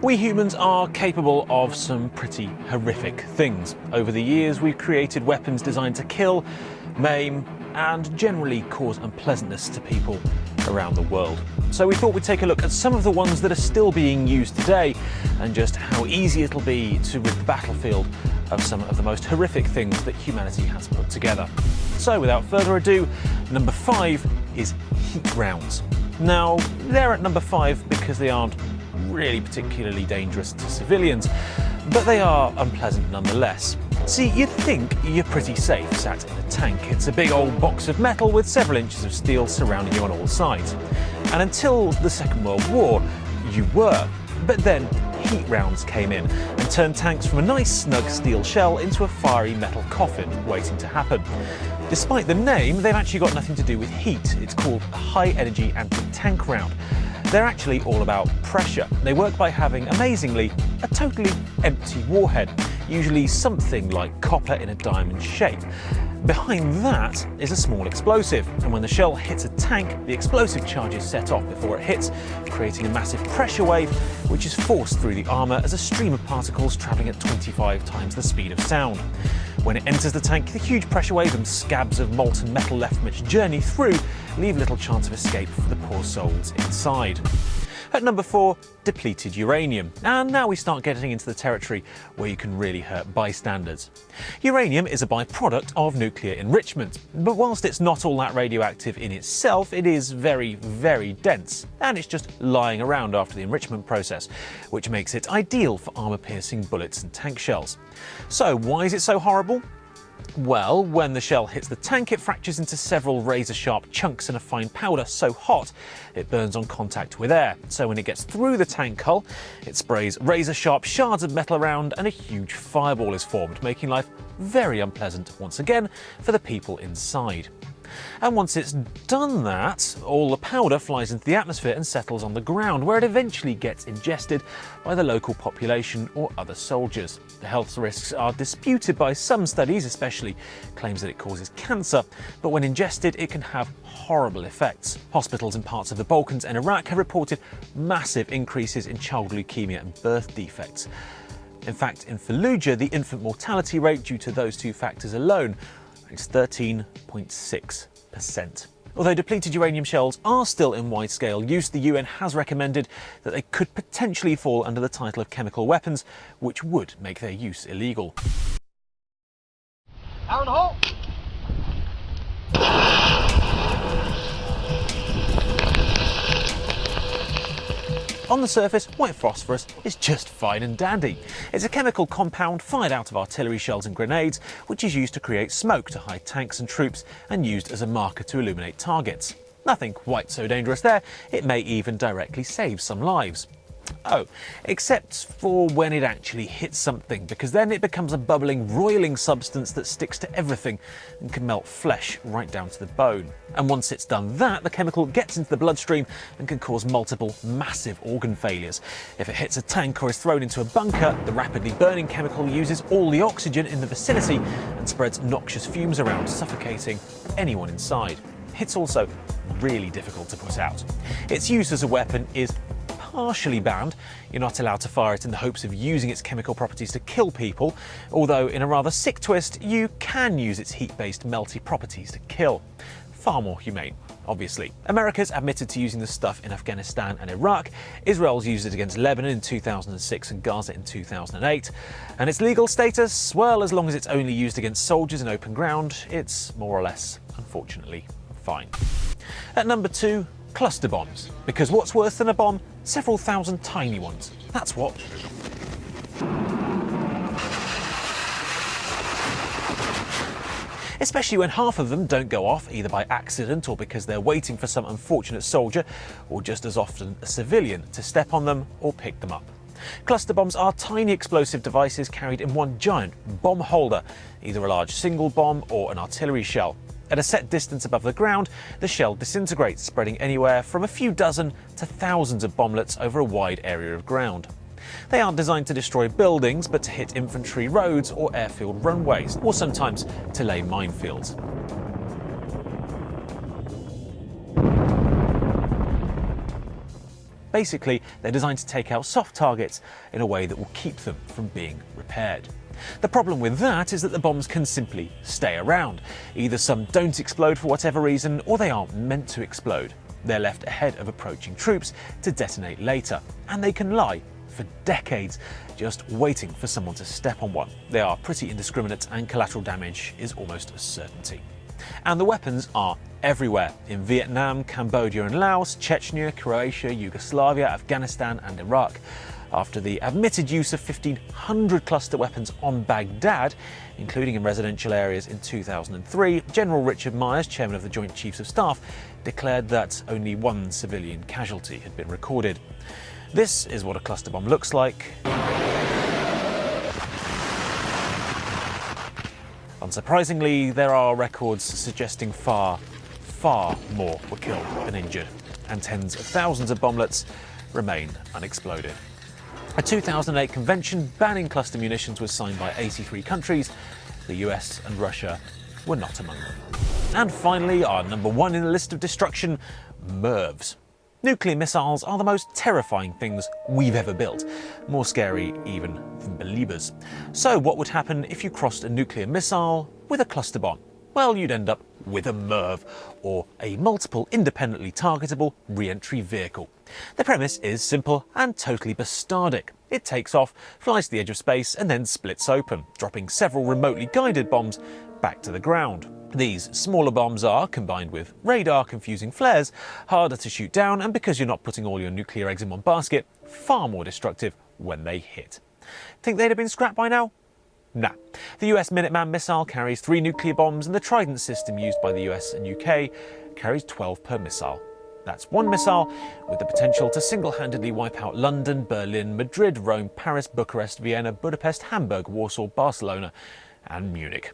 We humans are capable of some pretty horrific things. Over the years, we've created weapons designed to kill, maim, and generally cause unpleasantness to people around the world. So we thought we'd take a look at some of the ones that are still being used today and just how easy it'll be to rid the battlefield of some of the most horrific things that humanity has put together. So without further ado, number 5 is heat rounds. Now, they're at number 5 because they aren't really particularly dangerous to civilians, but they are unpleasant nonetheless. See, you'd think you're pretty safe sat in a tank. It's a big old box of metal with several inches of steel surrounding you on all sides. And until the Second World War, you were. But then heat rounds came in and turned tanks from a nice snug steel shell into a fiery metal coffin waiting to happen. Despite the name, they've actually got nothing to do with heat. It's called a high-energy anti-tank round. They're actually all about pressure. They work by having, amazingly, a totally empty warhead, usually something like copper in a diamond shape. Behind that is a small explosive, and when the shell hits a tank, the explosive charge is set off before it hits, creating a massive pressure wave, which is forced through the armour as a stream of particles travelling at 25 times the speed of sound. When it enters the tank, the huge pressure wave and scabs of molten metal left from its journey through leave little chance of escape for the poor souls inside. At number 4, depleted uranium. And now we start getting into the territory where you can really hurt bystanders. Uranium is a byproduct of nuclear enrichment, but whilst it's not all that radioactive in itself, it is very, very dense, and it's just lying around after the enrichment process, which makes it ideal for armour-piercing bullets and tank shells. So why is it so horrible? Well, when the shell hits the tank, it fractures into several razor-sharp chunks and a fine powder so hot it burns on contact with air. So when it gets through the tank hull, it sprays razor-sharp shards of metal around and a huge fireball is formed, making life very unpleasant once again for the people inside. And once it's done that, all the powder flies into the atmosphere and settles on the ground, where it eventually gets ingested by the local population or other soldiers. The health risks are disputed by some studies, especially claims that it causes cancer, but when ingested it can have horrible effects. Hospitals in parts of the Balkans and Iraq have reported massive increases in child leukemia and birth defects. In fact, in Fallujah, the infant mortality rate due to those two factors alone is 13.6%. Although depleted uranium shells are still in wide-scale use, the UN has recommended that they could potentially fall under the title of chemical weapons, which would make their use illegal. Down hole! On the surface, white phosphorus is just fine and dandy. It's a chemical compound fired out of artillery shells and grenades, which is used to create smoke to hide tanks and troops and used as a marker to illuminate targets. Nothing quite so dangerous there, it may even directly save some lives. Oh, except for when it actually hits something, because then it becomes a bubbling, roiling substance that sticks to everything and can melt flesh right down to the bone. And once it's done that, the chemical gets into the bloodstream and can cause multiple, massive organ failures. If it hits a tank or is thrown into a bunker, the rapidly burning chemical uses all the oxygen in the vicinity and spreads noxious fumes around, suffocating anyone inside. It's also really difficult to put out. Its use as a weapon is partially banned. You're not allowed to fire it in the hopes of using its chemical properties to kill people, although in a rather sick twist, you can use its heat-based melty properties to kill. Far more humane, obviously. America's admitted to using the stuff in Afghanistan and Iraq. Israel's used it against Lebanon in 2006 and Gaza in 2008. And its legal status, well, as long as it's only used against soldiers in open ground, it's more or less, unfortunately, fine. At number 2, cluster bombs. Because what's worse than a bomb? Several thousand tiny ones. That's what. Especially when half of them don't go off, either by accident or because they're waiting for some unfortunate soldier, or just as often a civilian, to step on them or pick them up. Cluster bombs are tiny explosive devices carried in one giant bomb holder, either a large single bomb or an artillery shell. At a set distance above the ground, the shell disintegrates, spreading anywhere from a few dozen to thousands of bomblets over a wide area of ground. They aren't designed to destroy buildings, but to hit infantry roads or airfield runways, or sometimes to lay minefields. Basically, they're designed to take out soft targets in a way that will keep them from being repaired. The problem with that is that the bombs can simply stay around. Either some don't explode for whatever reason, or they aren't meant to explode. They're left ahead of approaching troops to detonate later, and they can lie for decades, just waiting for someone to step on one. They are pretty indiscriminate, and collateral damage is almost a certainty. And the weapons are everywhere: in Vietnam, Cambodia and Laos, Chechnya, Croatia, Yugoslavia, Afghanistan and Iraq. After the admitted use of 1,500 cluster weapons on Baghdad, including in residential areas in 2003, General Richard Myers, chairman of the Joint Chiefs of Staff, declared that only one civilian casualty had been recorded. This is what a cluster bomb looks like. Unsurprisingly, there are records suggesting far more were killed and injured, and tens of thousands of bomblets remain unexploded. A 2008 convention banning cluster munitions was signed by 83 countries. The US and Russia were not among them. And finally, our number one in the list of destruction: MIRVs. Nuclear missiles are the most terrifying things we've ever built, more scary even than Beliebers. So what would happen if you crossed a nuclear missile with a cluster bomb? Well, you'd end up with a MIRV, or a multiple independently targetable re-entry vehicle. The premise is simple and totally bastardic. It takes off, flies to the edge of space, and then splits open, dropping several remotely guided bombs back to the ground. These smaller bombs are, combined with radar-confusing flares, harder to shoot down, and because you're not putting all your nuclear eggs in one basket, far more destructive when they hit. Think they'd have been scrapped by now? Nah. The US Minuteman missile carries 3 nuclear bombs, and the Trident system used by the US and UK carries 12 per missile. That's one missile with the potential to single-handedly wipe out London, Berlin, Madrid, Rome, Paris, Bucharest, Vienna, Budapest, Hamburg, Warsaw, Barcelona and Munich.